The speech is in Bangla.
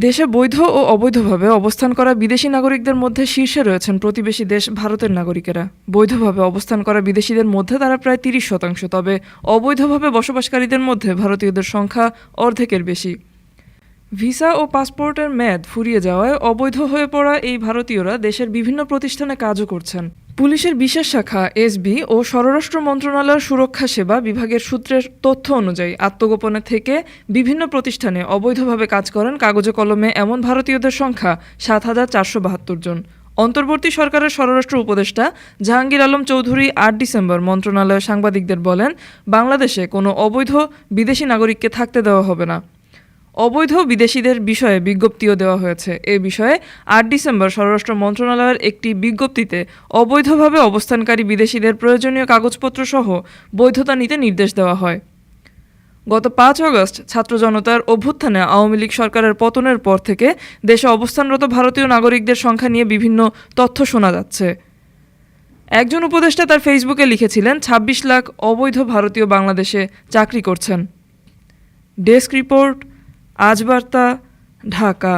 দেশে বৈধ ও অবৈধভাবে অবস্থান করা বিদেশি নাগরিকদের মধ্যে শীর্ষে রয়েছেন প্রতিবেশী দেশ ভারতের নাগরিকেরা। বৈধভাবে অবস্থান করা বিদেশিদের মধ্যে তারা প্রায় ৩০%, তবে অবৈধভাবে বসবাসকারীদের মধ্যে ভারতীয়দের সংখ্যা অর্ধেকের বেশি। ভিসা ও পাসপোর্টের মেয়াদ ফুরিয়ে যাওয়ায় অবৈধ হয়ে পড়া এই ভারতীয়রা দেশের বিভিন্ন প্রতিষ্ঠানে কাজও করছেন। পুলিশের বিশেষ শাখা এসবি ও স্বরাষ্ট্র মন্ত্রণালয়ের সুরক্ষা সেবা বিভাগের সূত্রের তথ্য অনুযায়ী আত্মগোপনে থেকে বিভিন্ন প্রতিষ্ঠানে অবৈধভাবে কাজ করেন কাগজে কলমে এমন ভারতীয়দের সংখ্যা ৭,৪৭২ জন। অন্তর্বর্তী সরকারের স্বরাষ্ট্র উপদেষ্টা জাহাঙ্গীর আলম চৌধুরী ৮ ডিসেম্বর মন্ত্রণালয়ে সাংবাদিকদের বলেন, বাংলাদেশে কোনো অবৈধ বিদেশি নাগরিককে থাকতে দেওয়া হবে না। অবৈধ বিদেশিদের বিষয়ে বিজ্ঞপ্তিও দেওয়া হয়েছে। এ বিষয়ে ৮ ডিসেম্বর স্বরাষ্ট্র মন্ত্রণালয়ের একটি বিজ্ঞপ্তিতে অবৈধভাবে অবস্থানকারী বিদেশিদের প্রয়োজনীয় কাগজপত্র সহ বৈধতা নিতে নির্দেশ দেওয়া হয়। গত ৫ আগস্ট ছাত্র জনতার অভ্যুত্থানে আওয়ামী লীগ সরকারের পতনের পর থেকে দেশে অবস্থানরত ভারতীয় নাগরিকদের সংখ্যা নিয়ে বিভিন্ন তথ্য শোনা যাচ্ছে। একজন উপদেষ্টা তার ফেসবুকে লিখেছিলেন, ২৬ লাখ অবৈধ ভারতীয় বাংলাদেশে চাকরি করছেন। ডেস্ক রিপোর্ট, আজ বার্তা, ঢাকা।